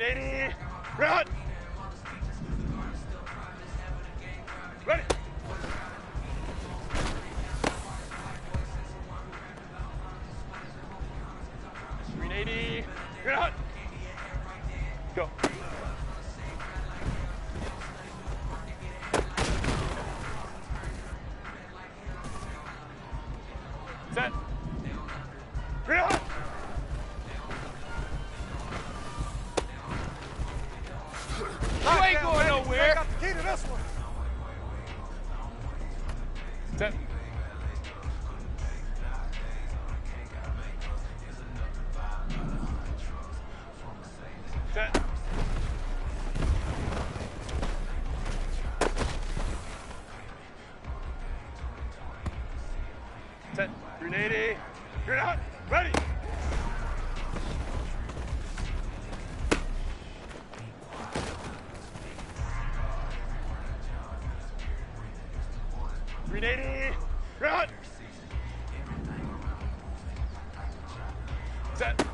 380. Run. Ready. 380. Run. Go. Set. Run. You ain't going nowhere. I got the key to this one. Set. Set. Set. 380. You're out. Ready. .380. Run. Set.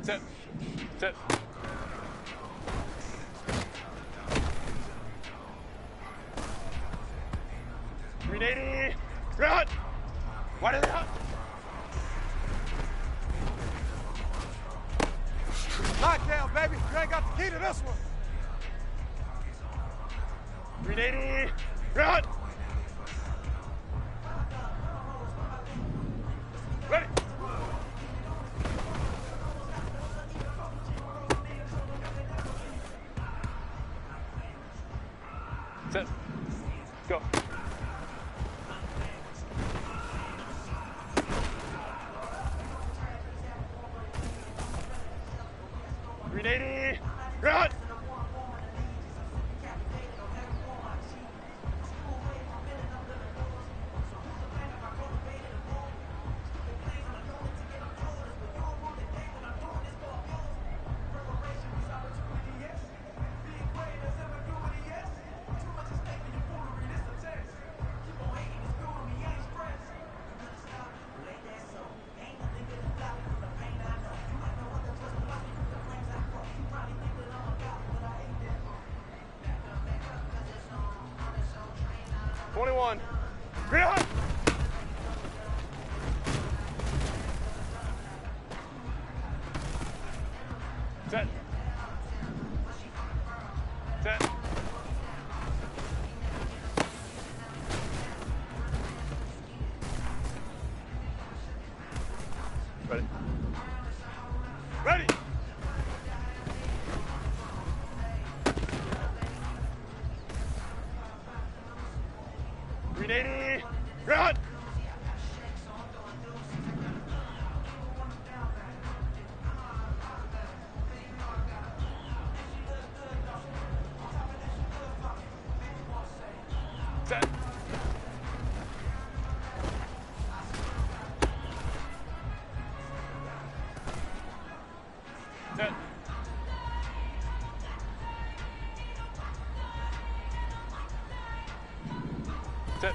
Set. Set. .380. Run. What is that? Lockdown, baby. You ain't got the key to this one. .380. Run. Ready. Set. Go. .380. Run. .21. Run. Set. Set. Ready. Ready. .380. Run. Set. Set. Set.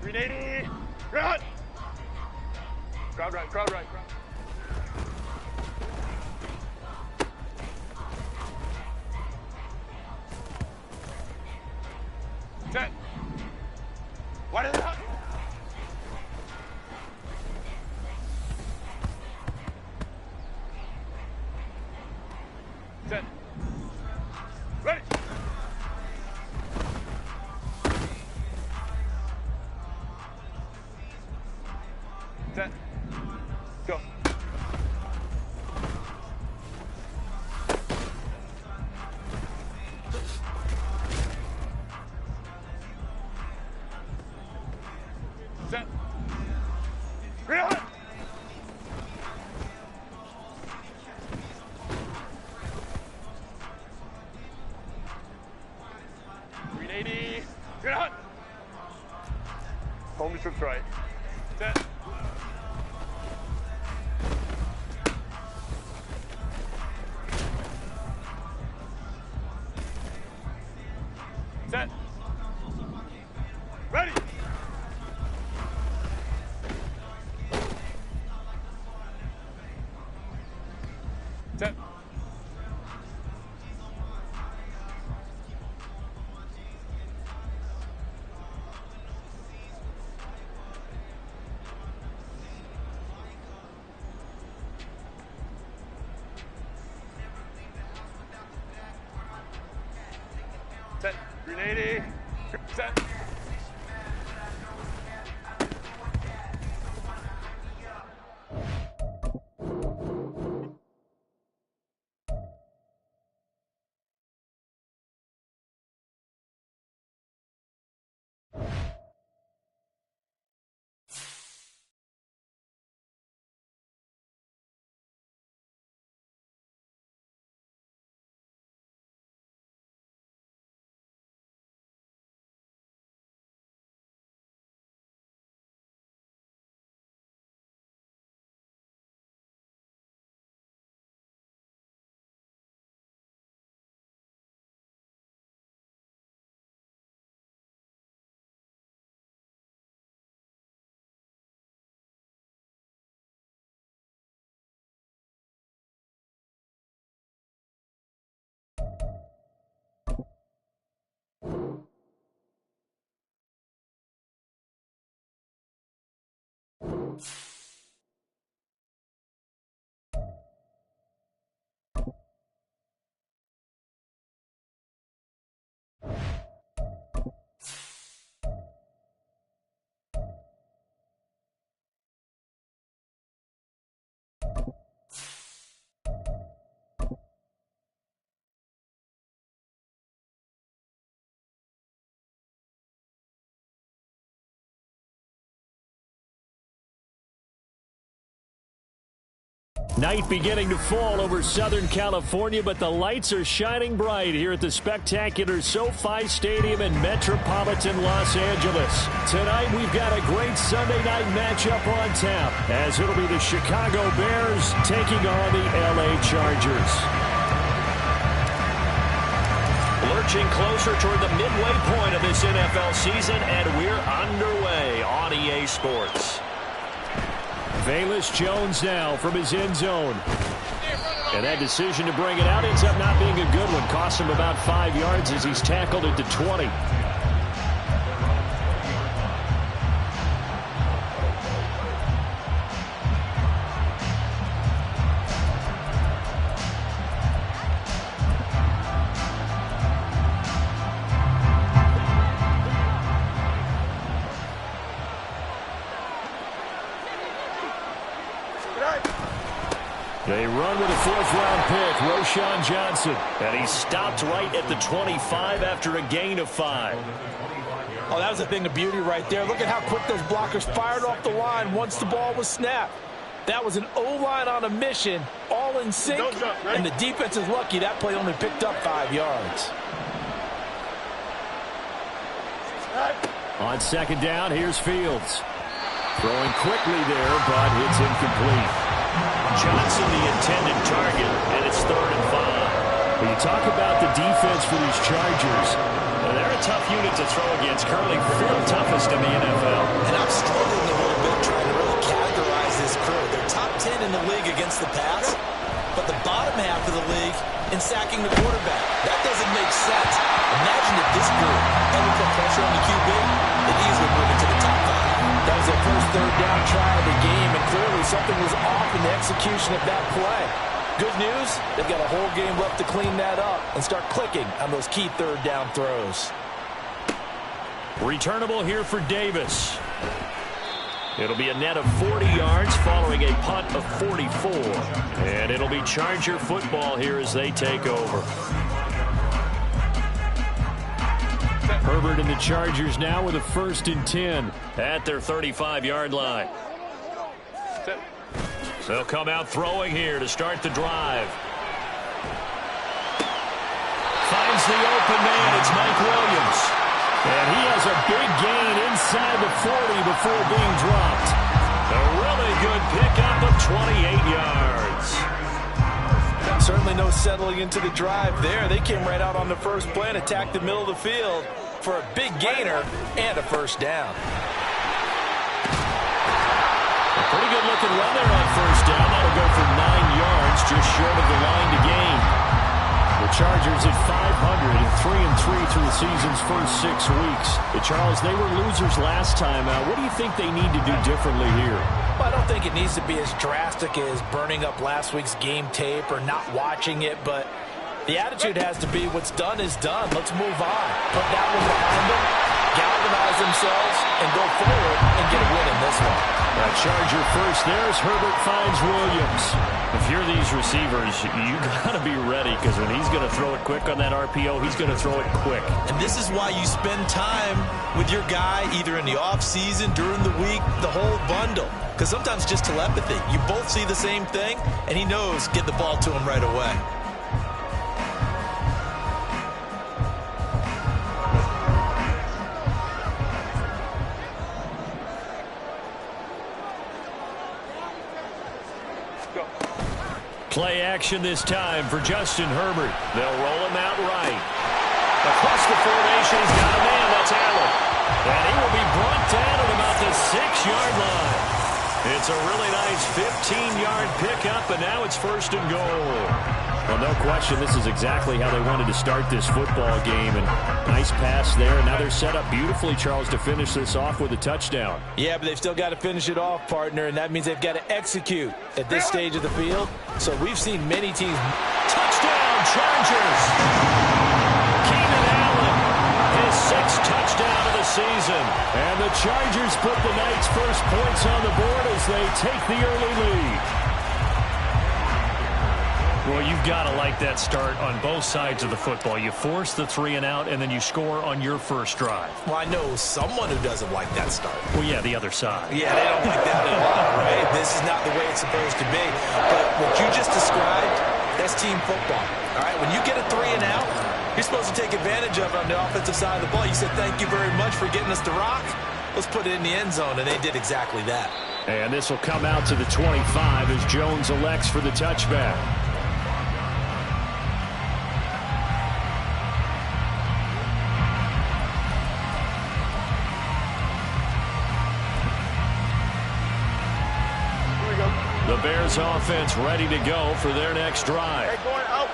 .380. Run. Crowd right, crowd right, crowd. Set. What is that? Set. Ready. Set. Go. Set. Run. .380. Run. Hold me trips right. Set. Ready. Set. Set. Grenade. Set. Night beginning to fall over Southern California, but the lights are shining bright here at the spectacular SoFi Stadium in metropolitan Los Angeles. Tonight, we've got a great Sunday night matchup on tap, as it'll be the Chicago Bears taking on the LA Chargers. Lurching closer toward the midway point of this NFL season, and we're underway on EA Sports. Velus Jones now from his end zone. And that decision to bring it out ends up not being a good one. Cost him about 5 yards as he's tackled at the 20. They run with a fourth-round pick, Roschon Johnson. And he stopped right at the 25 after a gain of 5. Oh, that was a thing of beauty right there. Look at how quick those blockers fired off the line once the ball was snapped. That was an O-line on a mission, all in sync, and the defense is lucky that play only picked up 5 yards. On second down, here's Fields. Throwing quickly there, but it's incomplete. Johnson the intended target, and it's 3rd and 5. When you talk about the defense for these Chargers, they're a tough unit to throw against, currently 4th toughest in the NFL. And I'm struggling a little bit trying to really categorize this crew. They're top 10 in the league against the pass, but the bottom half of the league in sacking the quarterback. That doesn't make sense. Imagine if this group ever put pressure on the QB, they'd easily move into the top 5. That was their first 3rd down try of the game, and clearly something was off in the execution of that play. Good news, they've got a whole game left to clean that up and start clicking on those key 3rd down throws. Returnable here for Davis. It'll be a net of 40 yards following a punt of 44. And it'll be Charger football here as they take over. Herbert and the Chargers now with a 1st and 10 at their 35-yard line. So they'll come out throwing here to start the drive. Finds the open man. It's Mike Williams. And he has a big gain inside the 40 before being dropped. A really good pickup of 28 yards. Certainly no settling into the drive there. They came right out on the first play and attacked the middle of the field. for a big gainer and a first down. A pretty good looking run there on first down. That'll go for 9 yards, just short of the line to gain. The Chargers at 500 and 3-3 through the season's first 6 weeks. Charles, they were losers last time out. What do you think they need to do differently here? Well, I don't think it needs to be as drastic as burning up last week's game tape or not watching it, but the attitude has to be what's done is done. Let's move on. Put that one behind them, galvanize themselves, and go forward and get a win in this one. Charger first. There's Herbert finds Williams. If you're these receivers, you got to be ready because when he's going to throw it quick on that RPO, he's going to throw it quick. And this is why you spend time with your guy either in the offseason, during the week, the whole bundle. Because sometimes just telepathy. You both see the same thing, and he knows get the ball to him right away. Play action this time for Justin Herbert. They'll roll him out right. Across the formation, he's got a man. That's Allen. And he will be brought down at about the 6-yard line. It's a really nice 15-yard pickup, and now it's first and goal. Well, no question, this is exactly how they wanted to start this football game. And nice pass there. Now they're set up beautifully, Charles, to finish this off with a touchdown. Yeah, but they've still got to finish it off, partner, and that means they've got to execute at this stage of the field. So we've seen many teams. Touchdown, Chargers! Keenan Allen, his 6th touchdown of the season. And the Chargers put the Knights' first points on the board as they take the early lead. Well, you've got to like that start on both sides of the football. You force the 3 and out, and then you score on your first drive. Well, I know someone who doesn't like that start. Well, yeah, the other side. Yeah, they don't like that at all, right? This is not the way it's supposed to be. But what you just described, that's team football. All right, when you get a 3 and out, you're supposed to take advantage of it on the offensive side of the ball. You said, thank you very much for getting us the rock. Let's put it in the end zone, and they did exactly that. And this will come out to the 25 as Jones elects for the touchback. The Bears offense ready to go for their next drive.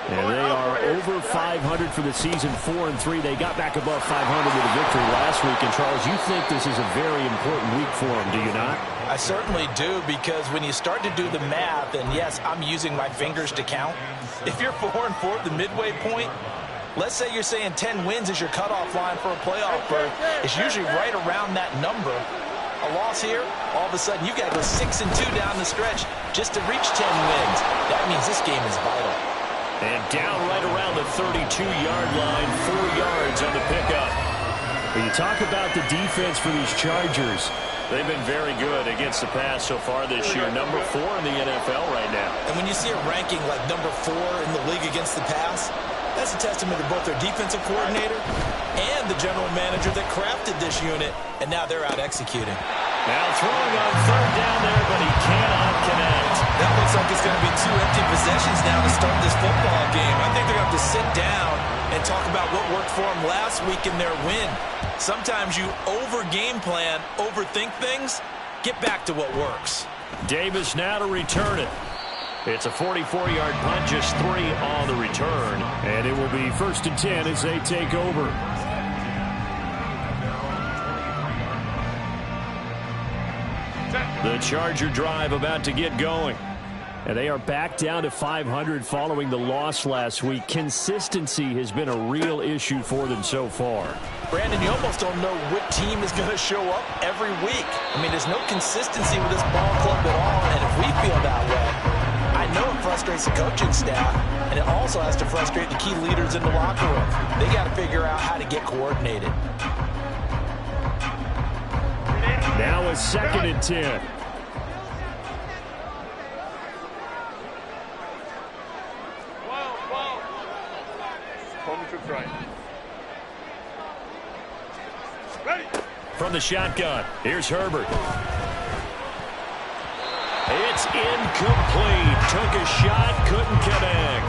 And they are over 500 for the season, 4-3. They got back above 500 with a victory last week. And, Charles, you think this is a very important week for them, do you not? I certainly do, because when you start to do the math, and yes, I'm using my fingers to count. If you're 4-4 at the midway point, let's say you're saying 10 wins is your cutoff line for a playoff berth. It's usually right around that number. A loss here, all of a sudden you got to go 6-2 down the stretch just to reach 10 wins. That means this game is vital. And down right around the 32-yard line, 4 yards on the pickup. When you talk about the defense for these Chargers, they've been very good against the pass so far this year. Number 4 in the NFL right now. And when you see a ranking like number 4 in the league against the pass, that's a testament to both their defensive coordinator and the general manager that crafted this unit, and now they're out executing. Now throwing on 3rd down there, but he cannot connect. That looks like it's going to be 2 empty possessions now to start this football game. I think they're going to have to sit down and talk about what worked for them last week in their win. Sometimes you over-game plan, overthink things, get back to what works. Davis now to return it. It's a 44-yard punt, just 3 on the return. And it will be 1st and 10 as they take over. The Charger drive about to get going. And they are back down to 500 following the loss last week. Consistency has been a real issue for them so far. Brandon, you almost don't know what team is going to show up every week. I mean, there's no consistency with this ball club at all, and if we feel that way, I know it frustrates the coaching staff, and it also has to frustrate the key leaders in the locker room. They got to figure out how to get coordinated. Now a 2nd and 10. Ready. From the shotgun, here's Herbert. It's incomplete. Took a shot, couldn't connect.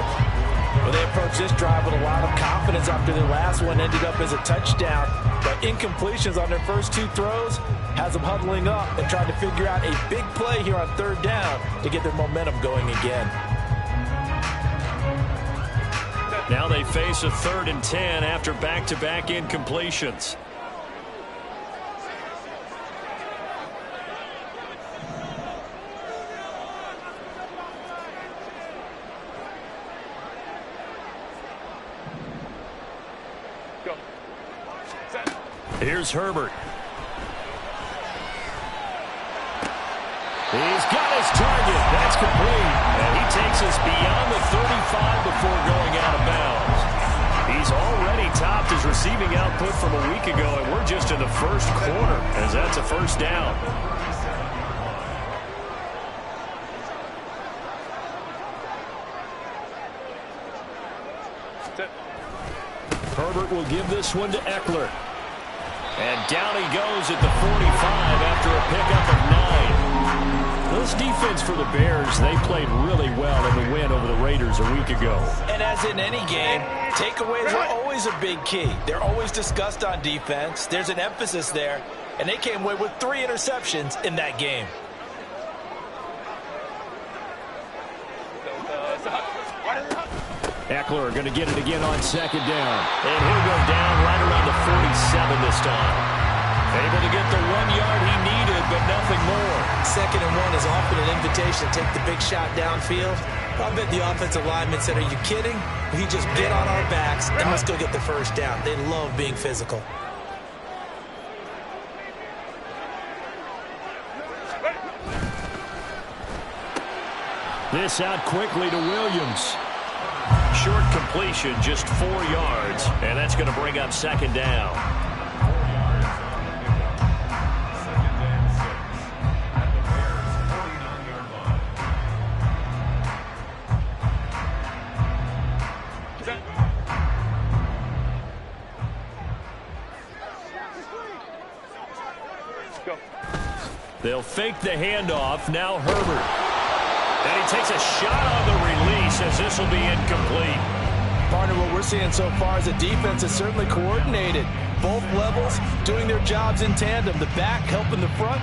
Well, they approached this drive with a lot of confidence after their last one ended up as a touchdown. But incompletions on their first 2 throws has them huddling up and trying to figure out a big play here on 3rd down to get their momentum going again. Now they face a 3rd and 10 after back-to-back incompletions. Here's Herbert. He's got his target. That's complete. And he takes us beyond the 35 before going out of bounds. He's already topped his receiving output from a week ago, and we're just in the first quarter as that's a first down. Herbert will give this one to Eckler. And down he goes at the 45 after a pickup of 9. This defense for the Bears, they played really well in the win over the Raiders a week ago. And as in any game, takeaways are always a big key. They're always discussed on defense. There's an emphasis there. And they came away with 3 interceptions in that game. Eckler going to get it again on 2nd down. And he'll go down right around the 47 this time. Able to get the 1 yard he needed, but nothing more. 2nd and 1 is often an invitation to take the big shot downfield. I bet the offensive lineman said, are you kidding? We just get on our backs and let's go get the first down. They love being physical. This out quickly to Williams. Short completion, just 4 yards, and that's going to bring up 2nd down. They'll fake the handoff. Now Herbert. And he takes a shot on the release as this will be incomplete. Partner, what we're seeing so far is the defense is certainly coordinated. Both levels doing their jobs in tandem. The back helping the front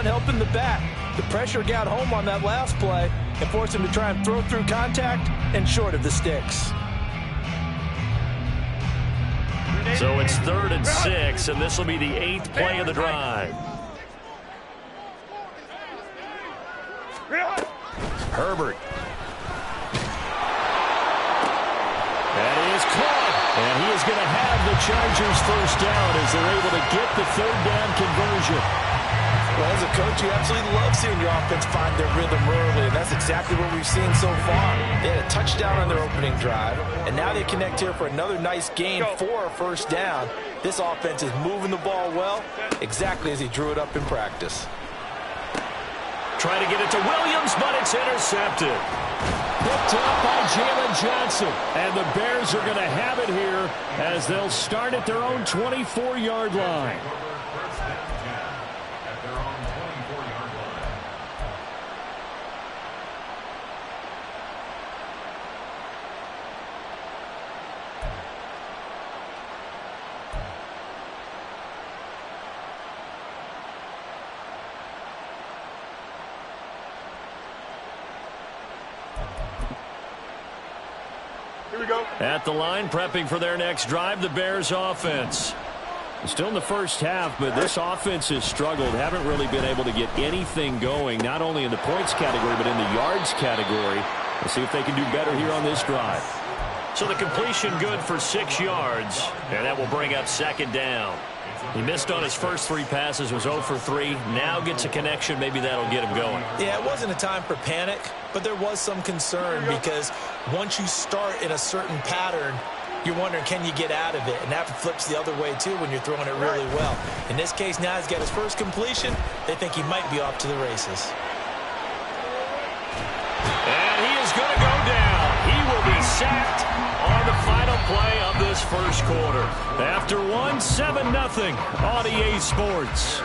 helping the back. The pressure got home on that last play and forced him to try and throw through contact and short of the sticks. So it's 3rd and 6, and this will be the 8th play of the drive. Herbert. That is caught. And he is going to have the Chargers first down as they're able to get the 3rd down conversion. Well, as a coach, you absolutely love seeing your offense find their rhythm early, and that's exactly what we've seen so far. They had a touchdown on their opening drive, and now they connect here for another nice gain for a first down. This offense is moving the ball well, exactly as he drew it up in practice. Trying to get it to Williams, but it's intercepted. Picked up by Jalen Johnson. And the Bears are going to have it here as they'll start at their own 24-yard line. At the line, prepping for their next drive, the Bears offense. Still in the first half, but this offense has struggled. Haven't really been able to get anything going, not only in the points category, but in the yards category. We'll see if they can do better here on this drive. So the completion good for 6 yards, and that will bring up 2nd down. He missed on his first 3 passes, was 0 for 3. Now gets a connection. Maybe that'll get him going. Yeah, it wasn't a time for panic, but there was some concern because once you start in a certain pattern, you're wondering, can you get out of it? And that flips the other way, too, when you're throwing it really well. In this case, now he's got his first completion. They think he might be off to the races. And he is going to go down. He will be sacked on the final play of this first quarter. After 7-0 on EA Sports.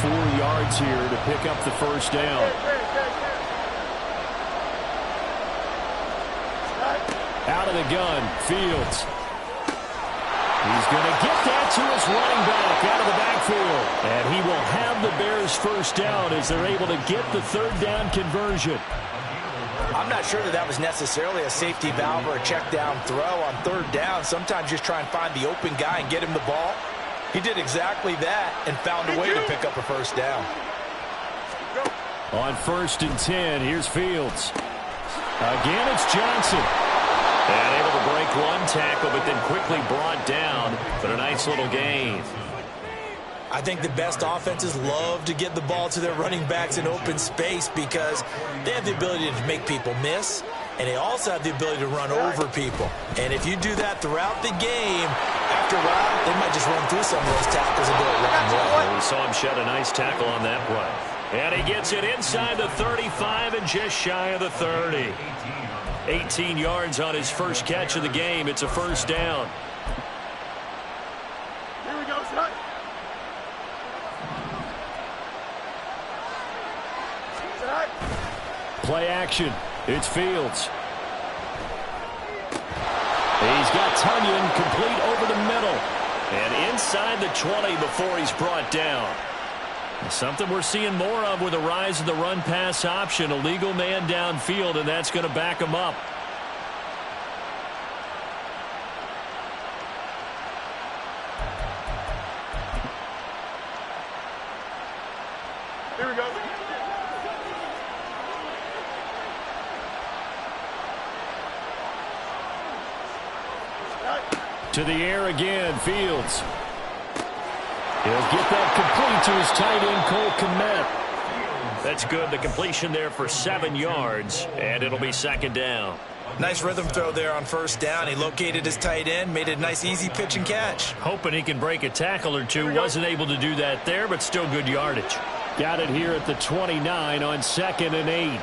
4 yards here to pick up the first down. Out of the gun, Fields. He's going to get that to his running back out of the backfield. And he will have the Bears first down as they're able to get the third down conversion. I'm not sure that was necessarily a safety valve or a check down throw on third down. Sometimes just try and find the open guy and get him the ball. He did exactly that and found a way to pick up a first down. On 1st and 10, here's Fields. Again, it's Johnson. And able to break one tackle, but then quickly brought down. But a nice little gain. I think the best offenses love to get the ball to their running backs in open space because they have the ability to make people miss, and they also have the ability to run over people. And if you do that throughout the game, after a while, they might just run through some of those tackles and do it wrong. Well, we saw him shed a nice tackle on that play. And he gets it inside the 35 and just shy of the 30. 18 yards on his first catch of the game. It's a first down. Here we go, son. Play action. It's Fields. He's got Tunyon complete over the middle. And inside the 20 before he's brought down. Something we're seeing more of with the rise of the run-pass option. A legal man downfield, and that's going to back him up. Here we go. To the air again, Fields. He'll get that complete to his tight end, Cole Kmet. That's good. The completion there for 7 yards, and it'll be second down. Nice rhythm throw there on first down. He located his tight end, made it a nice easy pitch and catch. Hoping he can break a tackle or two. Wasn't able to do that there, but still good yardage. Got it here at the 29 on 2nd and 8. 11.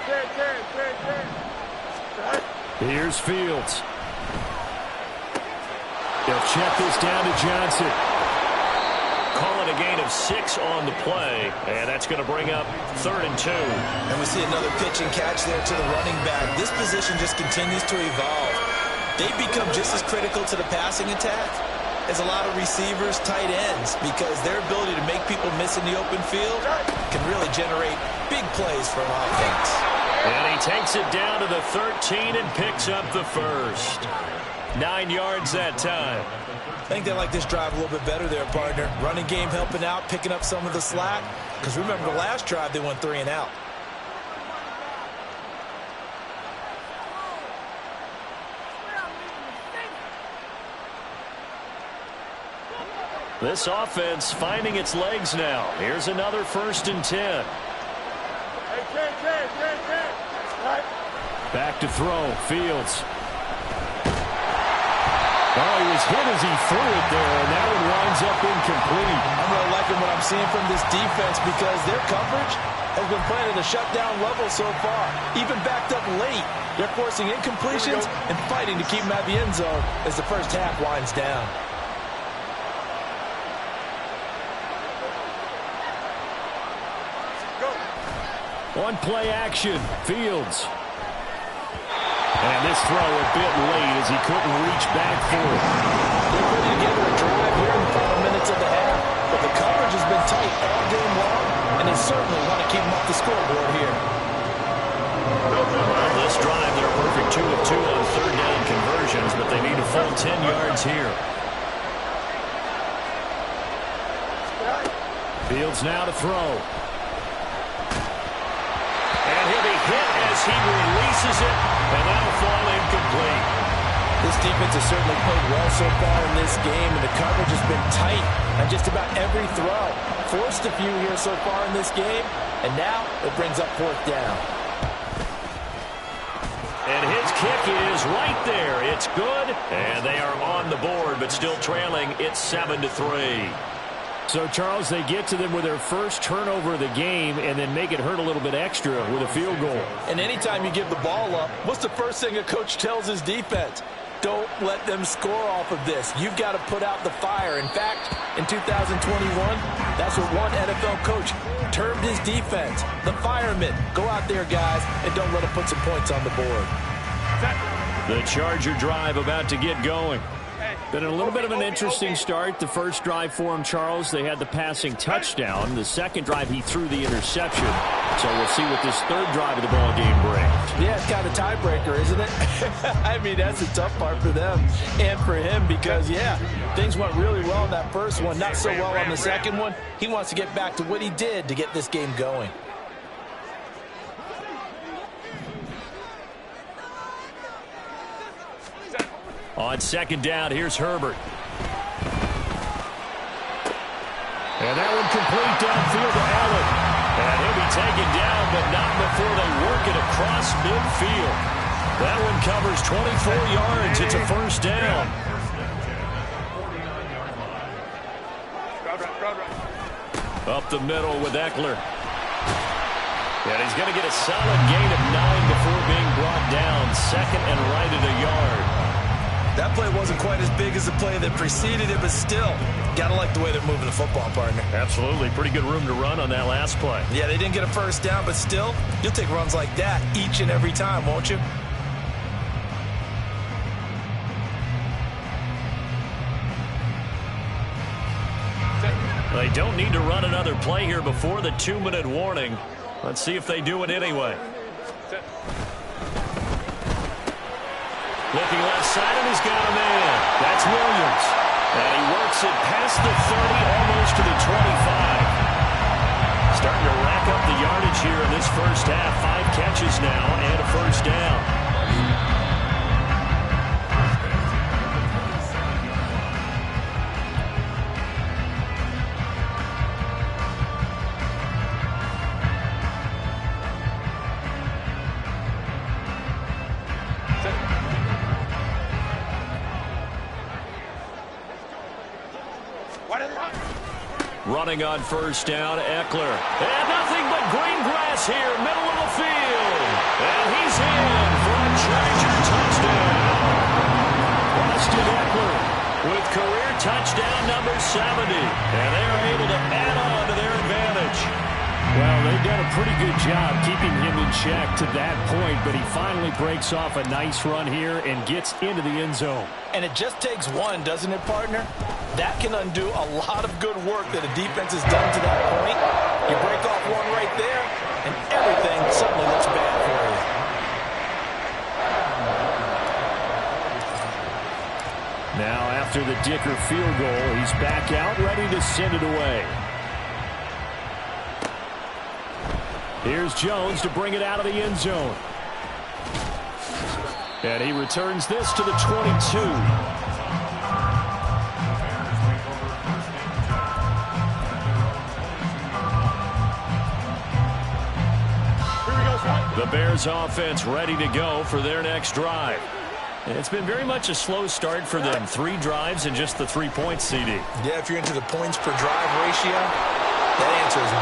Hey, 10. Here's Fields. They'll check this down to Johnson. Call it a gain of 6 on the play, and that's going to bring up 3rd and 2. And we see another pitch and catch there to the running back. This position just continues to evolve. They become just as critical to the passing attack as a lot of receivers, tight ends, because their ability to make people miss in the open field can really generate big plays for an offense. And he takes it down to the 13 and picks up the first. 9 yards that time. I think they like this drive a little bit better there, partner. Running game helping out, picking up some of the slack. Because remember the last drive, they went 3 and out. This offense finding its legs now. Here's another 1st and 10. Hey, 10. Right. Back to throw. Fields. Oh, he was hit as he threw it there, and that one winds up incomplete. I'm really liking what I'm seeing from this defense because their coverage has been playing at a shutdown level so far. Even backed up late, they're forcing incompletions and fighting to keep them out of the end zone as the first half winds down. On play action, Fields. And this throw a bit late as he couldn't reach back for it. They're putting together a drive here in the final minutes of the half, but the coverage has been tight all game long, and they certainly want to keep them off the scoreboard here. Well, this drive, they're a perfect 2 of 2 on 3rd down conversions, but they need a full 10 yards here. Fields now to throw. And he'll be hit as he releases it, and that'll fall incomplete. This defense has certainly played well so far in this game, and the coverage has been tight on just about every throw. Forced a few here so far in this game, and now it brings up 4th down. And his kick is right there. It's good, and they are on the board, but still trailing. It's 7-3. So, Charles, they get to them with their first turnover of the game and then make it hurt a little bit extra with a field goal. And anytime you give the ball up, what's the first thing a coach tells his defense? Don't let them score off of this. You've got to put out the fire. In fact, in 2021, That's what one NFL coach termed his defense. The firemen. Go out there, guys, and don't let them put some points on the board. The Charger drive about to get going. Been a little bit of an interesting start. The first drive for him, Charles, they had the passing touchdown. The second drive, he threw the interception. So we'll see what this third drive of the ball game brings. Yeah, it's kind of a tiebreaker, isn't it? I mean, that's the tough part for them and for him because, yeah, things went really well in that first one, not so well on the second one. He wants to get back to what he did to get this game going. On second down, here's Herbert. And that one complete downfield to Allen. And he'll be taken down, but not before they work it across midfield. That one covers 24 yards. It's a first down. Up the middle with Eckler. And he's going to get a solid gain of 9 before being brought down. Second and right at a yard. That play wasn't quite as big as the play that preceded it, but still, got to like the way they're moving the football, partner. Absolutely. Pretty good room to run on that last play. Yeah, they didn't get a first down, but still, you'll take runs like that each and every time, won't you? They don't need to run another play here before the 2-minute warning. Let's see if they do it anyway. Looking left side, and he's got a man. That's Williams. And he works it past the 30, almost to the 25. Starting to rack up the yardage here in this first half. 5 catches now and a first down. Running on first down, Eckler. And nothing but green grass here, middle of the field. And he's in for a Charger touchdown. Austin Eckler with career touchdown number 70. And they're able to add on to their advantage. Well, they've done a pretty good job keeping him in check to that point, but he finally breaks off a nice run here and gets into the end zone. And it just takes one, doesn't it, partner? That can undo a lot of good work that a defense has done to that point. You break off one right there, and everything suddenly looks bad for you. Now, after the Dicker field goal, he's back out, ready to send it away. Here's Jones to bring it out of the end zone. And he returns this to the 22. The Bears offense ready to go for their next drive. It's been very much a slow start for them. 3 drives and just the 3 points, CD. Yeah, if you're into the points per drive ratio, that answer is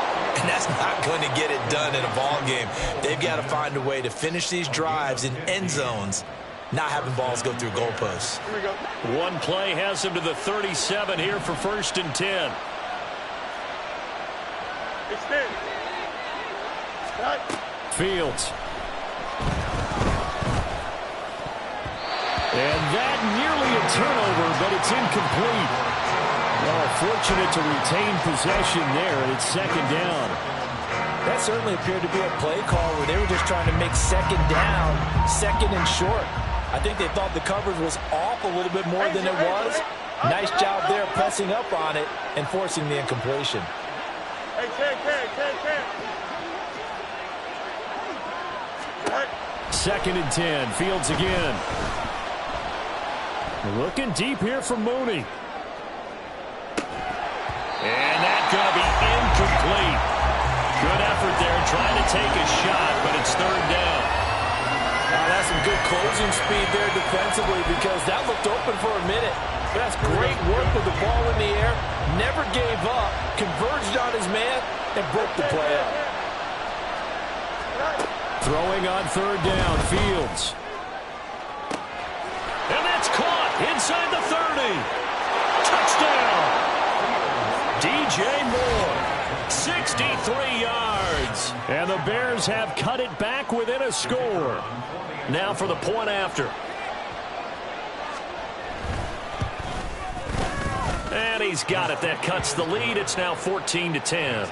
1. And that's not going to get it done in a ball game. They've got to find a way to finish these drives in end zones, not having balls go through goalposts. Here we go. One play has him to the 37 here for 1st and 10. Extend. Right. Fields. And that nearly a turnover, but it's incomplete. Well, fortunate to retain possession there. It's 2nd down. That certainly appeared to be a play call where they were just trying to make 2nd down, 2nd and short. I think they thought the coverage was off a little bit more than it was. Nice job there pressing up on it and forcing the incompletion. Hey, Ken. Right. 2nd and 10. Fields again. Looking deep here from Mooney. And that's going to be incomplete. Good effort there trying to take a shot, but it's 3rd down. That's some good closing speed there defensively because that looked open for a minute. But that's great work with the ball in the air. Never gave up, converged on his man, and broke the play up. Throwing on 3rd down, Fields. And that's caught inside the 30. Touchdown. DJ DJ Moore, 63 yards. And the Bears have cut it back within a score. Now for the point after. And he's got it. That cuts the lead. It's now 14-10.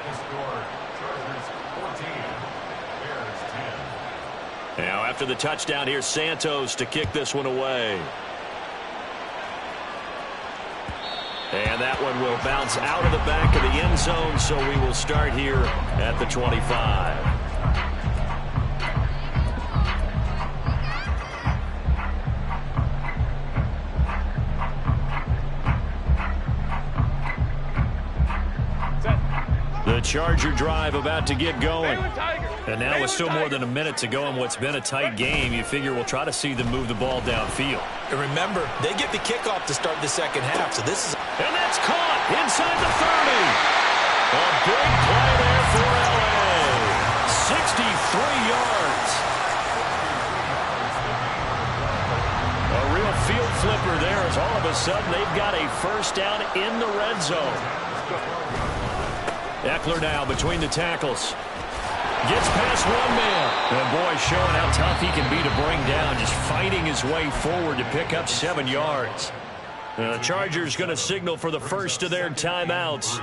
Now after the touchdown, here's Santos to kick this one away. And that one will bounce out of the back of the end zone, so we will start here at the 25. The Charger drive about to get going. And now with still more than a minute to go in what's been a tight game, you figure we'll try to see them move the ball downfield. And remember, they get the kickoff to start the second half, so this is... And that's caught inside the 30. A big play there for L.A. 63 yards. A real field flipper there as all of a sudden they've got a first down in the red zone. Eckler now between the tackles. Gets past one man. And boy, showing how tough he can be to bring down, just fighting his way forward to pick up 7 yards. The Chargers going to signal for the first of their timeouts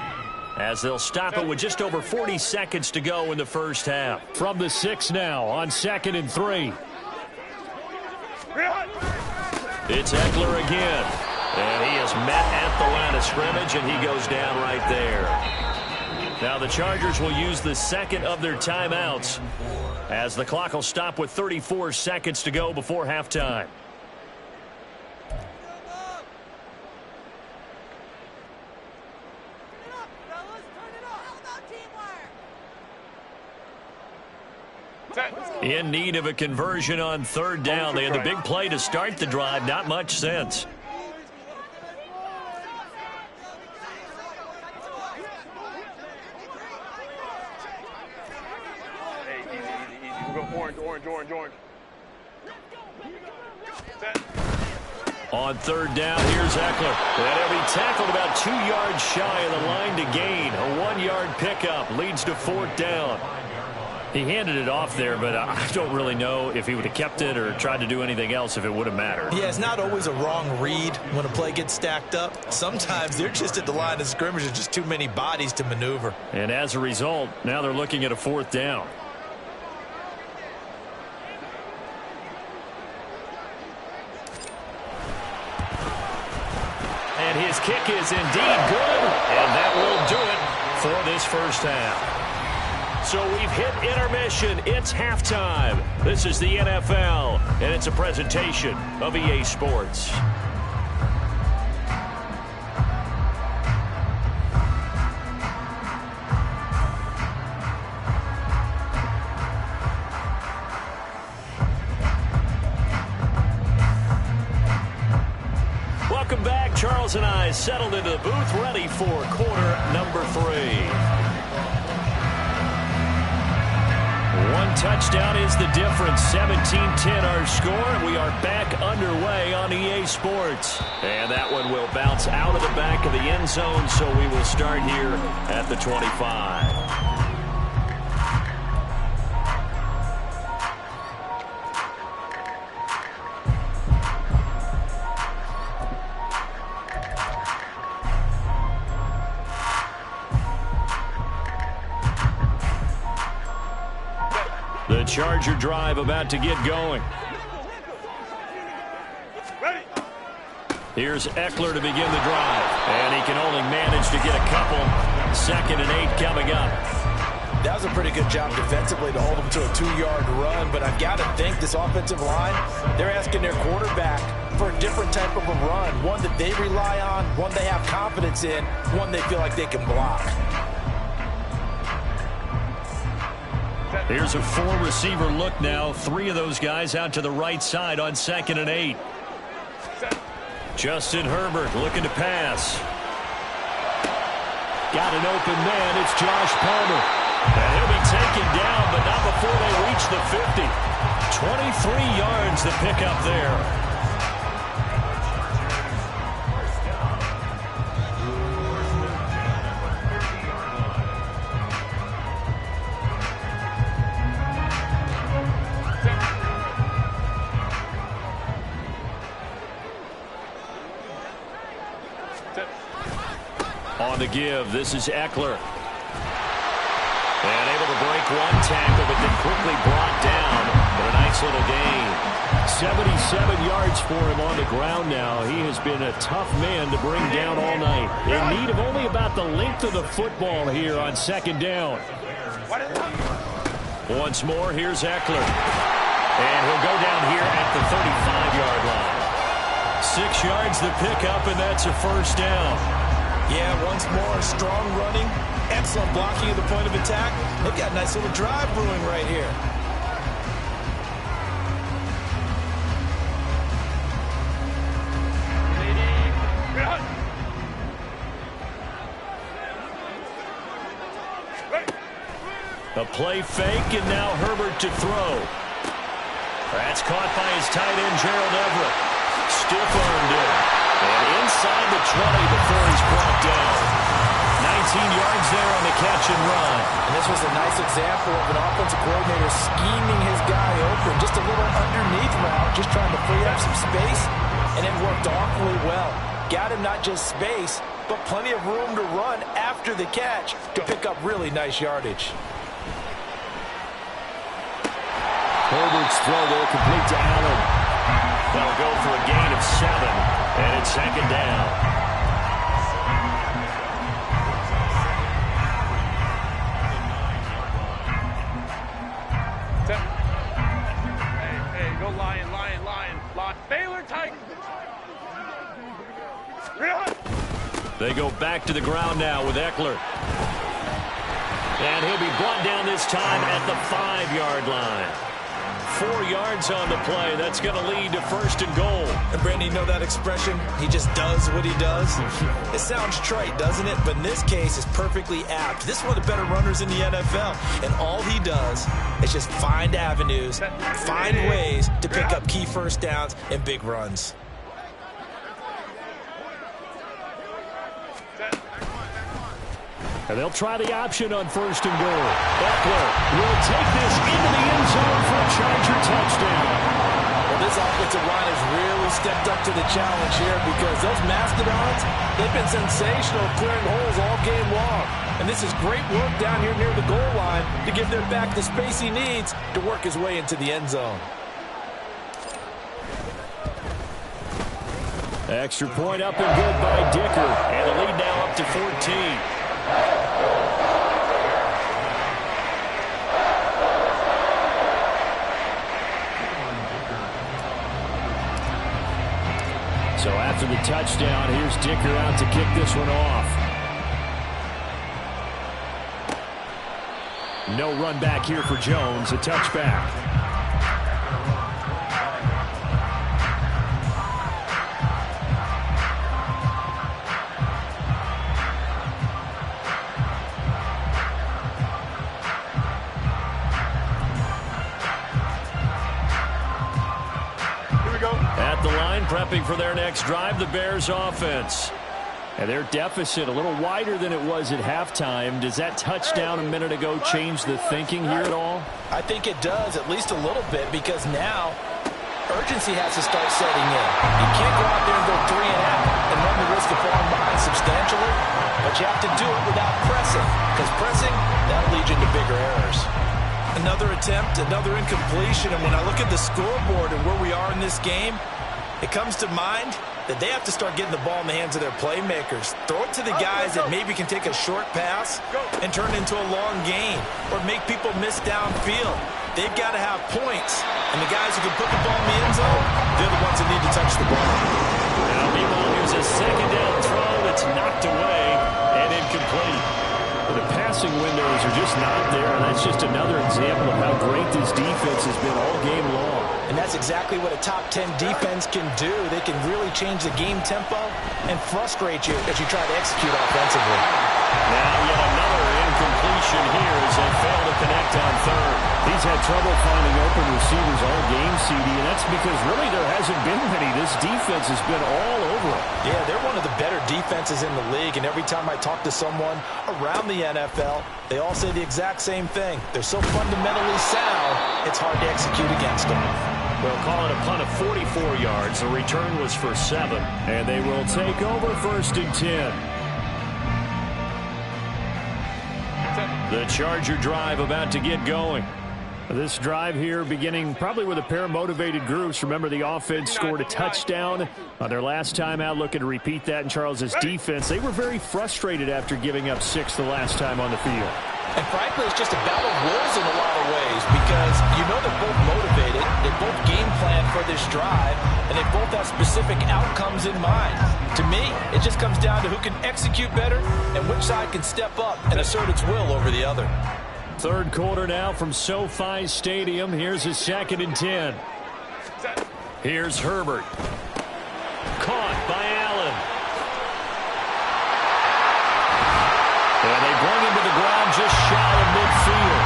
as they'll stop it with just over 40 seconds to go in the first half. From the 6 now on 2nd and 3. It's Eckler again. And he is met at the line of scrimmage, and he goes down right there. Now the Chargers will use the second of their timeouts as the clock will stop with 34 seconds to go before halftime. In need of a conversion on 3rd down. They had the big play to start the drive. Not much sense. Orange. On 3rd down, here's Eckler. And he'll be tackled about 2 yards shy of the line to gain. A 1-yard pickup leads to 4th down. He handed it off there, but I don't really know if he would have kept it or tried to do anything else if it would have mattered. Yeah, it's not always a wrong read when a play gets stacked up. Sometimes they're just at the line of scrimmage. There's just too many bodies to maneuver. And as a result, now they're looking at a 4th down. And his kick is indeed good, and that will do it for this first half. So we've hit intermission. It's halftime. This is the NFL, and it's a presentation of EA Sports. Welcome back. Charles and I settled into the booth, ready for quarter number 3. One touchdown is the difference. 17-10 our score. We are back underway on EA Sports. And that one will bounce out of the back of the end zone, so we will start here at the 25. The Charger drive about to get going. Ready. Here's Eckler to begin the drive. And he can only manage to get a couple. 2nd and 8 coming up. That was a pretty good job defensively to hold them to a 2-yard run, but I've got to think this offensive line, they're asking their quarterback for a different type of a run, one that they rely on, one they have confidence in, one they feel like they can block. Here's a 4-receiver look now. 3 of those guys out to the right side on 2nd and 8. Justin Herbert looking to pass. Got an open man. It's Josh Palmer. And he'll be taken down, but not before they reach the 50. 23 yards to pick up there. the give. This is Eckler. And able to break one tackle, but then quickly brought down. But a nice little gain. 77 yards for him on the ground now. He has been a tough man to bring down all night. In need of only about the length of the football here on second down. Once more, here's Eckler. And he'll go down here at the 35-yard line. 6 yards to pick up, and that's a first down. Yeah, once more, strong running, excellent blocking at the point of attack. They've got a nice little drive brewing right here. A play fake, and now Herbert to throw. That's caught by his tight end, Gerald Everett. Stiff-armed in. And inside the 20 before he's brought down. 19 yards there on the catch and run. And this was a nice example of an offensive coordinator scheming his guy open. Just a little underneath route, just trying to free up some space. And it worked awfully well. Got him not just space, but plenty of room to run after the catch to pick up really nice yardage. Herbert's throw there complete to Allen. They'll go for a gain of 7, and it's second down. Hey, go Lion. Baylor Titan. They go back to the ground now with Eckler. And he'll be brought down this time at the 5-yard line. 4 yards on the play. That's going to lead to first and goal. And Brandon, you know that expression? He just does what he does. It sounds trite, doesn't it? But in this case, it's perfectly apt. This is one of the better runners in the NFL. And all he does is just find avenues, find ways to pick up key first downs and big runs. And they'll try the option on first and goal. Eckler will take this into the end zone for a Charger touchdown. Well, this offensive line has really stepped up to the challenge here because those Mastodons, they've been sensational clearing holes all game long. And this is great work down here near the goal line to give their back the space he needs to work his way into the end zone. Extra point up and good by Dicker. And the lead now up to 14. So after the touchdown, here's Dicker out to kick this one off. No run back here for Jones, a touchback. Prepping for their next drive, the Bears offense. And their deficit a little wider than it was at halftime. Does that touchdown a minute ago change the thinking here at all? I think it does, at least a little bit, because now urgency has to start setting in. You can't go out there and go 3 and out and run the risk of falling behind substantially, but you have to do it without pressing, because pressing, that'll lead you into bigger errors. Another attempt, another incompletion, and when I look at the scoreboard and where we are in this game, it comes to mind that they have to start getting the ball in the hands of their playmakers. Throw it to the guys that maybe can take a short pass and turn it into a long gain or make people miss downfield. They've got to have points, and the guys who can put the ball in the end zone, they're the ones that need to touch the ball. Now, meanwhile, here's a second down throw that's knocked away and incomplete. The passing windows are just not there, and that's just another example of how great this defense has been all game long. And that's exactly what a top 10 defense can do. They can really change the game tempo and frustrate you as you try to execute offensively. Now yet another incompletion here as they fail to connect on third. He's had trouble finding open receivers all game, CD, and that's because really there hasn't been many. This defense has been all over it. Yeah, they're one of the better defenses in the league, and every time I talk to someone around the NFL, they all say the exact same thing. They're so fundamentally sound, it's hard to execute against them. They'll call it a punt of 44 yards. The return was for 7, and they will take over first and 10. The Charger drive about to get going. This drive here beginning probably with a pair of motivated groups. Remember, the offense scored a touchdown on their last time out, looking to repeat that in Charles's defense. They were very frustrated after giving up 6 the last time on the field. And frankly, it's just a battle of wills in a lot of ways because you know they're both motivated, they both game plan for this drive, and they both have specific outcomes in mind. To me, it just comes down to who can execute better and which side can step up and assert its will over the other. Third quarter now from SoFi Stadium. Here's a 2nd and 10. Here's Herbert. Caught by Allen. And they bring him to the ground just shy of midfield.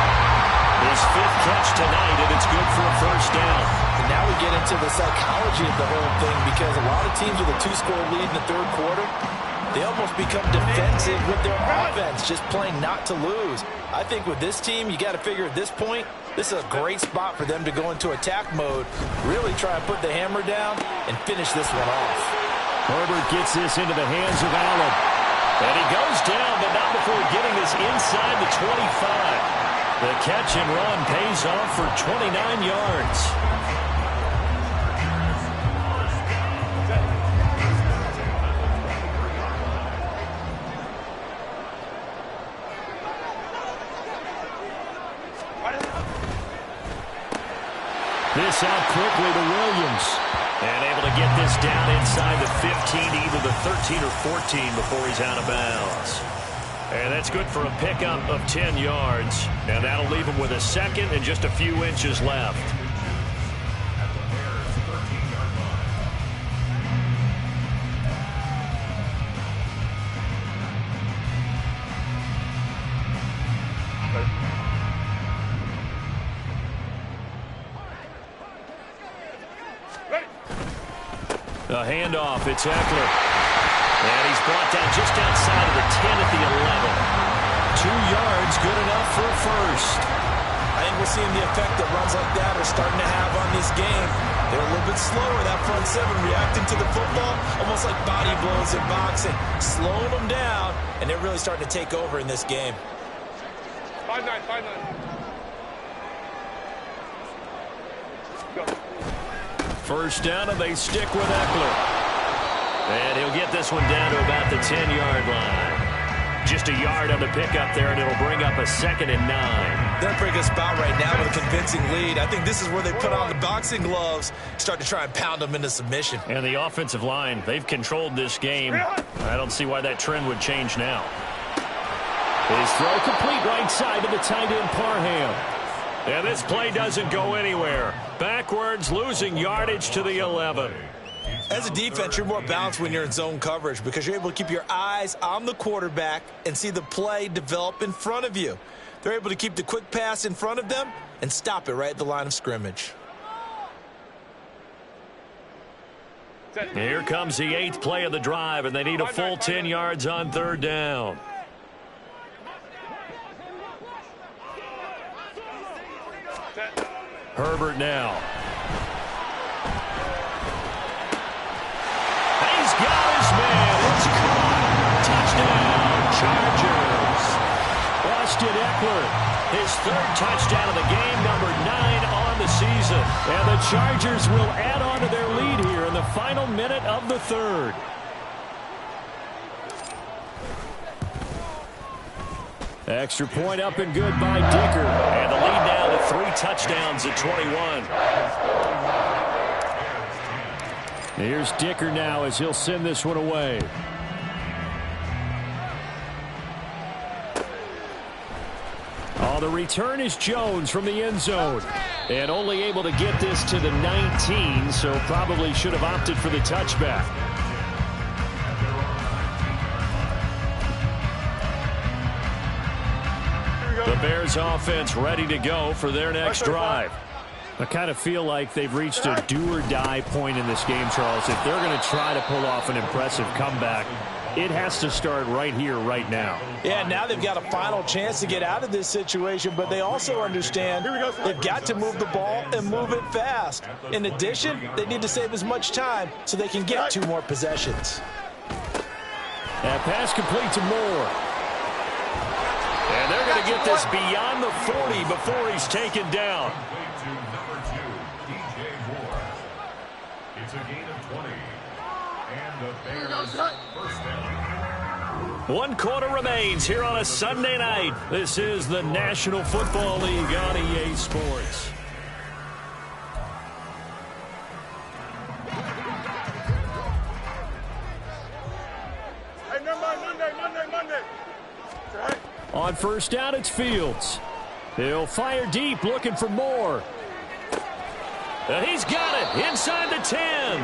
His 5th catch tonight, and it's good for a first down. And now we get into the psychology of the whole thing because a lot of teams with a 2-score lead in the third quarter, they almost become defensive with their offense, just playing not to lose. I think with this team, you got to figure at this point, this is a great spot for them to go into attack mode, really try and put the hammer down and finish this one off. Herbert gets this into the hands of Allen. And he goes down, but not before getting this inside the 25. The catch and run pays off for 29 yards. This out quickly to Williams. And able to get this down inside the 15, either the 13 or 14 before he's out of bounds. And that's good for a pickup of 10 yards. And that'll leave him with a 2nd and just a few inches left. A handoff, it's Eckler. And he's brought down just outside of the 10 at the 11. 2 yards, good enough for a first. I think we're seeing the effect that runs like that are starting to have on this game. They're a little bit slower, that front 7, reacting to the football, almost like body blows in boxing, slowing them down, and they're really starting to take over in this game. 5-9, 5-9. Go. First down, and they stick with Eckler. And he'll get this one down to about the 10-yard line. Just a yard on the pickup there, and it'll bring up a 2nd and 9. They're in a pretty good spot right now with a convincing lead. I think this is where they put on the boxing gloves, start to try and pound them into submission. And the offensive line, they've controlled this game. I don't see why that trend would change now. His throw complete right side to the tight end Parham. And this play doesn't go anywhere. Backwards, losing yardage to the 11. As a defense, you're more balanced when you're in zone coverage because you're able to keep your eyes on the quarterback and see the play develop in front of you. They're able to keep the quick pass in front of them and stop it right at the line of scrimmage. Here comes the 8th play of the drive, and they need a full 10 yards on 3rd down. Herbert now. He's got his man. It's caught. Touchdown, Chargers. Austin Eckler, his 3rd touchdown of the game, number 9 on the season. And the Chargers will add on to their lead here in the final minute of the 3rd. Extra point up and good by Dicker. And the lead now to 3 touchdowns at 21. Here's Dicker now as he'll send this one away. Oh, the return is Jones from the end zone. And only able to get this to the 19, so probably should have opted for the touchback. The Bears offense ready to go for their next drive. I kind of feel like they've reached a do-or-die point in this game, Charles. If they're going to try to pull off an impressive comeback, it has to start right here, right now. Yeah, now they've got a final chance to get out of this situation, but they also understand they've got to move the ball and move it fast. In addition, they need to save as much time so they can get 2 more possessions. That pass complete to Moore. And they're going to get this beyond the 40 before he's taken down. It's a gain of 20. And the Bears first down. 1 quarter remains here on a Sunday night. This is the National Football League on EA Sports. Hey, Monday. Right. On first down, it's Fields. He'll fire deep, looking for more. And he's got it inside the 10.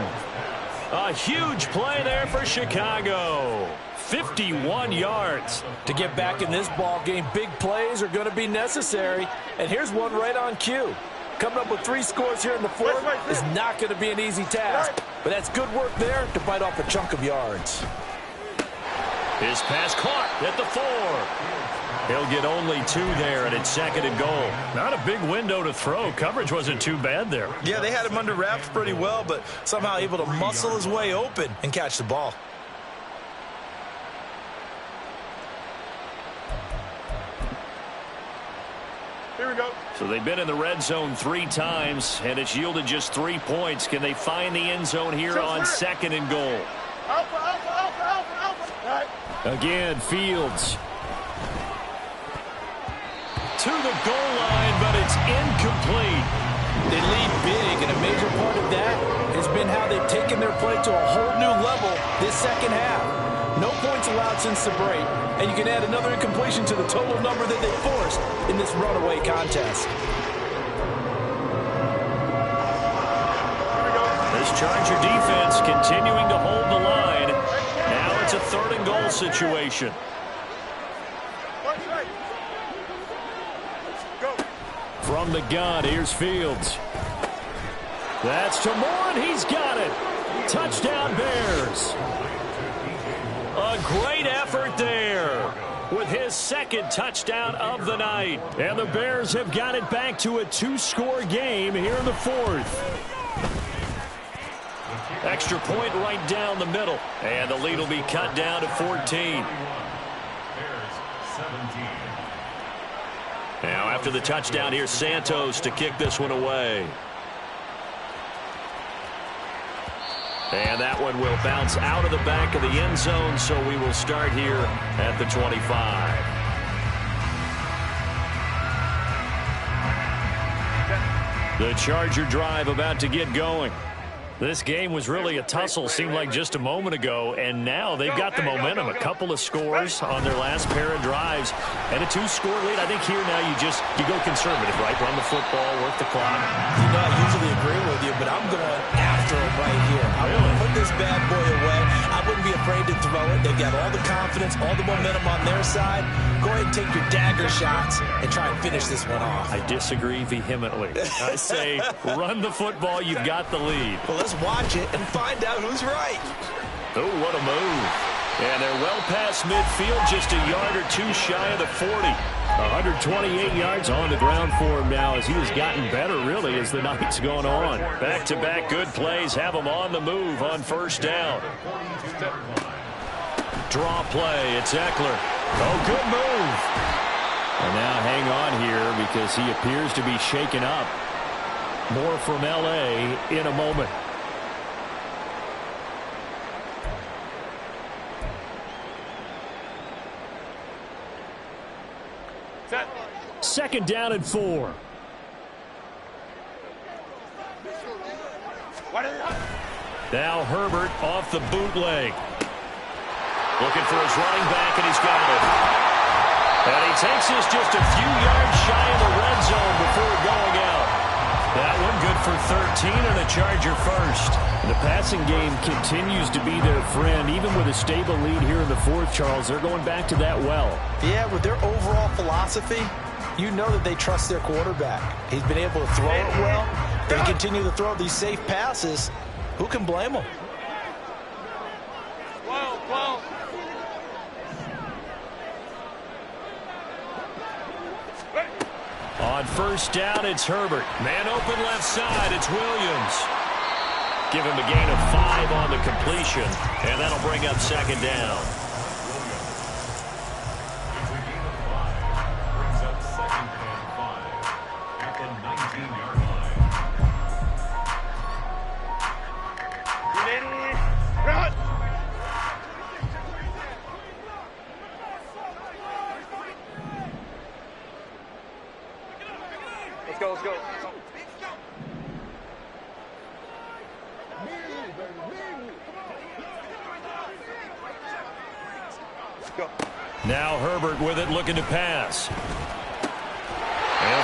A huge play there for Chicago. 51 yards. To get back in this ball game, big plays are going to be necessary. And here's one right on cue. Coming up with 3 scores here in the fourth is not going to be an easy task. But that's good work there to bite off a chunk of yards. His pass caught at the 4. He'll get only 2 there, and it's 2nd and goal. Not a big window to throw. Coverage wasn't too bad there. Yeah, they had him under wraps pretty well, but somehow able to muscle his way open and catch the ball. Here we go. So they've been in the red zone 3 times, and it's yielded just 3 points. Can they find the end zone here on 2nd and goal? Alpha. Right. Again, Fields. To the goal line, but it's incomplete. They lead big, and a major part of that has been how they've taken their play to a whole new level this second half. No points allowed since the break, and you can add another incompletion to the total number that they forced in this runaway contest. This Charger defense continuing to hold the line. Now it's a 3rd and goal situation. From the gun, here's Fields. That's to Moore, and he's got it. Touchdown, Bears. A great effort there with his 2nd touchdown of the night. And the Bears have got it back to a 2-score game here in the 4th. Extra point right down the middle. And the lead will be cut down to 14. Bears 17. Now after the touchdown, here's Santos to kick this one away. And that one will bounce out of the back of the end zone, so we will start here at the 25. The Charger drive about to get going. This game was really a tussle, seemed like just a moment ago, and now they've got the momentum. A couple of scores on their last pair of drives, and a 2-score lead. I think here now you go conservative, right? Run the football, work the clock. You know, I usually agree with you, but I'm going after him right here. I'm going to put this bad boy away. I wouldn't be afraid to throw it. They've got all the confidence, all the momentum on their side. Go ahead and take your dagger shots and try and finish this one off. I disagree vehemently. I say run the football. You've got the lead. Well, let's watch it and find out who's right. Oh, what a move. And they're well past midfield, just a yard or 2 shy of the 40. 128 yards on the ground for him now as he has gotten better, really, as the night's gone on. Back-to-back good plays have him on the move on first down. Draw play. It's Eckler. Oh, good move. And now hang on here because he appears to be shaken up. More from L.A. in a moment. Set. 2nd down and 4. Now Herbert off the bootleg. Looking for his running back, and he's got it. And he takes this just a few yards shy of the red zone before going out. That one good for 13 and a Charger first. The passing game continues to be their friend. Even with a stable lead here in the 4th, Charles, they're going back to that well. Yeah, with their overall philosophy, you know that they trust their quarterback. He's been able to throw it well. They continue to throw these safe passes. Who can blame them? Well. On first down, it's Herbert. Man open left side, it's Williams. Give him a gain of 5 on the completion, and that'll bring up 2nd down. Let's go, let's go. Go. Now Herbert with it, looking to pass. They'll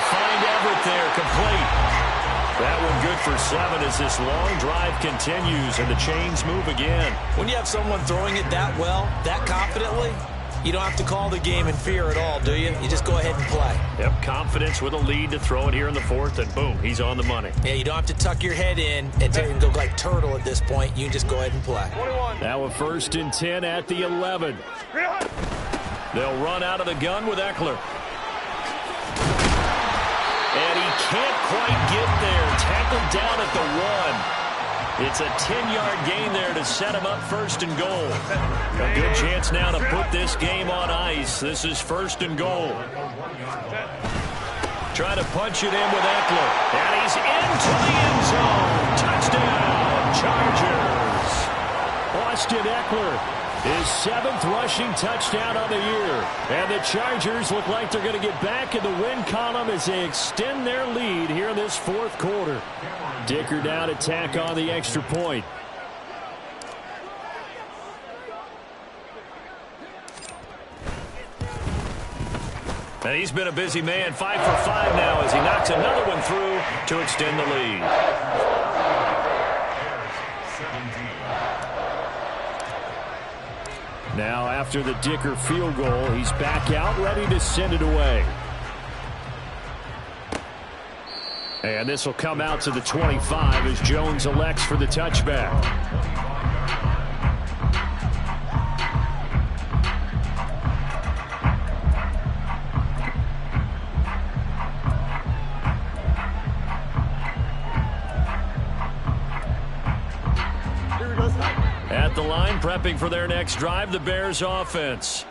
find Everett there, complete. That one good for 7 as this long drive continues and the chains move again. When you have someone throwing it that well, that confidently, you don't have to call the game in fear at all, do you? You just go ahead and play. Yep, confidence with a lead to throw it here in the 4th, and boom, he's on the money. Yeah, you don't have to tuck your head in and go like turtle at this point. You can just go ahead and play. 21. Now a 1st and 10 at the 11. They'll run out of the gun with Eckler. And he can't quite get there. Tackled down at the 1. It's a 10-yard gain there to set him up 1st and goal. A good chance now to put this game on ice. This is 1st and goal. Try to punch it in with Eckler. And he's into the end zone. Touchdown, Chargers. Austin Eckler, his 7th rushing touchdown on the year. And the Chargers look like they're going to get back in the win column as they extend their lead here in this 4th quarter. Dicker down to tack on the extra point. And he's been a busy man, 5 for 5 now as he knocks another one through to extend the lead. Now after the Dicker field goal, he's back out, ready to send it away. And this will come out to the 25 as Jones elects for the touchback. At the line, prepping for their next drive, the Bears offense.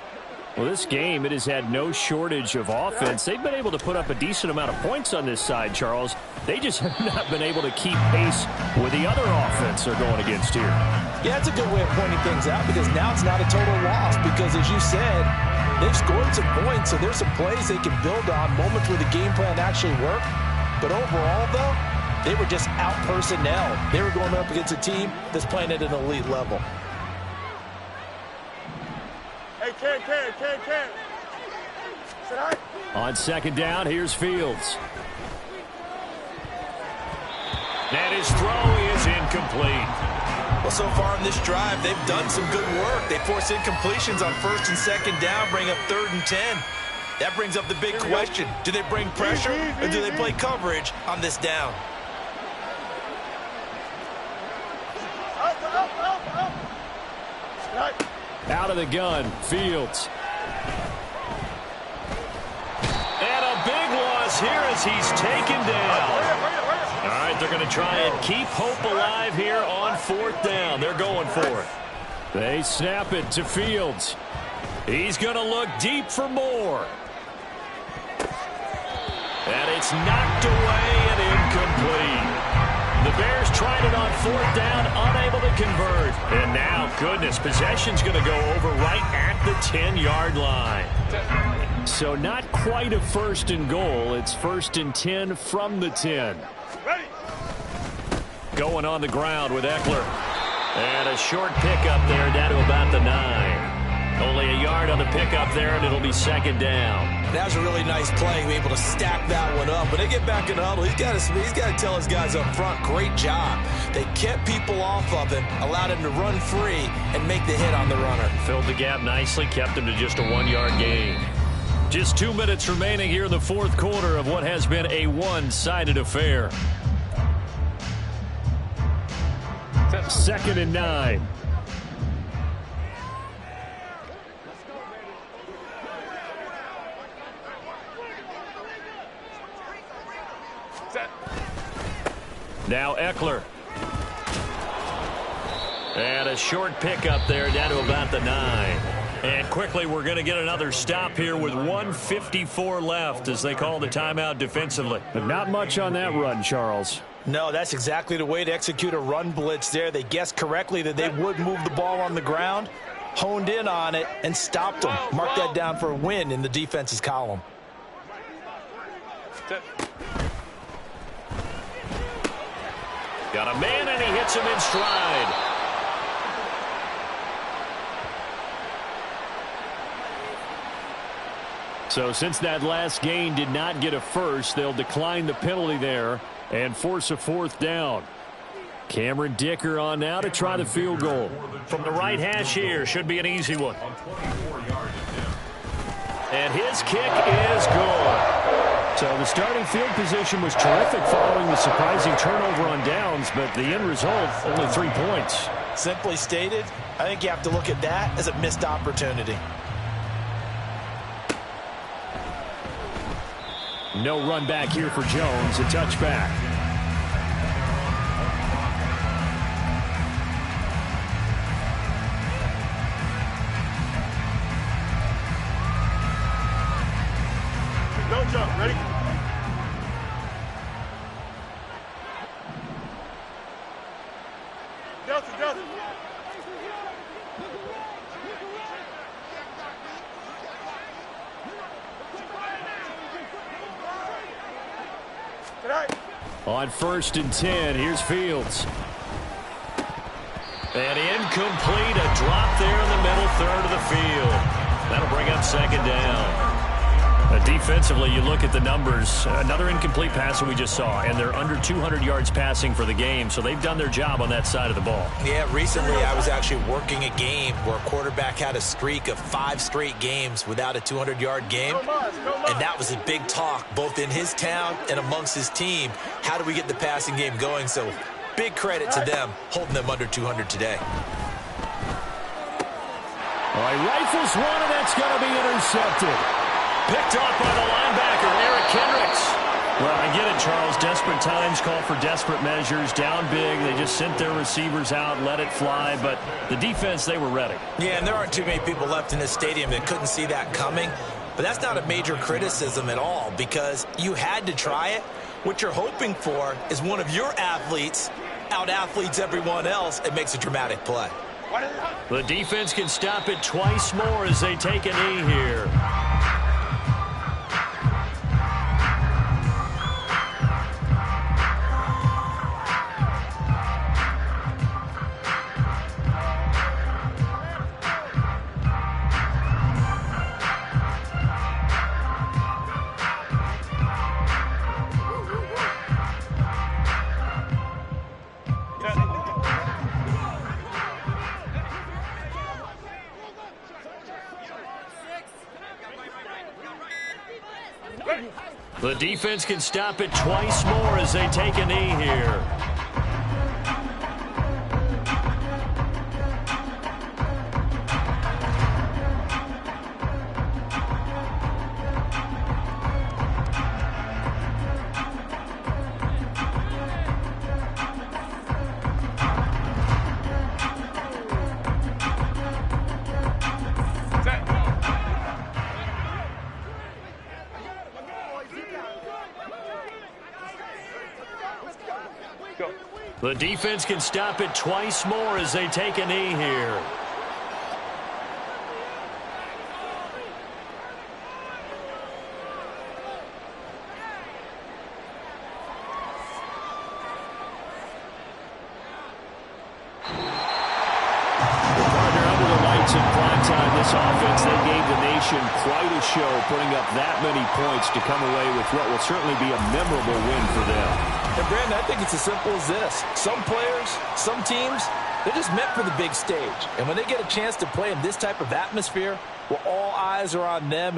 Well, this game, it has had no shortage of offense. They've been able to put up a decent amount of points on this side, Charles. They just have not been able to keep pace with the other offense they're going against here. Yeah, that's a good way of pointing things out because now it's not a total loss because, as you said, they've scored some points, so there's some plays they can build on, moments where the game plan actually worked. But overall, though, they were just out-personnel. They were going up against a team that's playing at an elite level. Hey, Ken. Sit high. On 2nd down, here's Fields. And his throw is incomplete. Well, so far in this drive, they've done some good work. They force incompletions on 1st and 2nd down, bring up 3rd and 10. That brings up the big question. Do they bring pressure or do they play coverage on this down? Out of the gun, Fields. And a big loss here as he's taken down. All right, they're going to try and keep hope alive here on 4th down. They're going for it. They snap it to Fields. He's going to look deep for more. And it's knocked away and incomplete. The Bears tried it on 4th down, unable to convert. And now, goodness, possession's going to go over right at the 10-yard line. So not quite a 1st and goal. It's 1st and 10 from the 10. Ready. Going on the ground with Eckler. And a short pickup there down to about the 9. Only a yard on the pickup there, and it'll be 2nd down. That was a really nice play, be able to stack that one up. When they get back in the huddle, he's got to tell his guys up front, great job. They kept people off of him, allowed him to run free, and make the hit on the runner. Filled the gap nicely, kept him to just a 1-yard gain. Just 2 minutes remaining here in the 4th quarter of what has been a one-sided affair. 2nd and 9. Now Eckler. And a short pickup there down to about the 9. And quickly we're going to get another stop here with 1:54 left as they call the timeout defensively. But not much on that run, Charles. No, that's exactly the way to execute a run blitz there. They guessed correctly that they would move the ball on the ground, honed in on it, and stopped them. Mark that down for a win in the defense's column. Got a man, and he hits him in stride. So since that last gain did not get a first, they'll decline the penalty there and force a fourth down. Cameron Dicker on now to try the field goal. From the right hash here, should be an easy one. And his kick is good. So the starting field position was terrific following the surprising turnover on downs, but the end result, only 3 points. Simply stated, I think you have to look at that as a missed opportunity. No run back here for Jones, a touchback. Don't jump. Ready? Delta, Delta. On 1st and 10, here's Fields. And incomplete, a drop there in the middle third of the field. That'll bring up 2nd down. Defensively, you look at the numbers. Another incomplete pass that we just saw, and they're under 200 yards passing for the game, so they've done their job on that side of the ball. Yeah, recently I was actually working a game where a quarterback had a streak of 5 straight games without a 200-yard game, and that was a big talk both in his town and amongst his team. How do we get the passing game going? So big credit to them holding them under 200 today. All right, rifles one, and that's going to be intercepted. Picked off by the linebacker, Eric Kendricks. Well, I get it, Charles. Desperate times call for desperate measures. Down big, they just sent their receivers out, let it fly. But the defense, they were ready. Yeah, and there aren't too many people left in this stadium that couldn't see that coming. But that's not a major criticism at all because you had to try it. What you're hoping for is one of your athletes out-athletes everyone else and makes a dramatic play. The defense can stop it twice more as they take a knee here. The defense can stop it twice more as they take a knee here. The defense can stop it twice more as they take a knee here. This offense, they gave the nation quite a show, putting up that many points to come away with what will certainly be a memorable win for them. And Brandon, I think it's as simple as this. Some players, some teams, they're just meant for the big stage. And when they get a chance to play in this type of atmosphere, where all eyes are on them,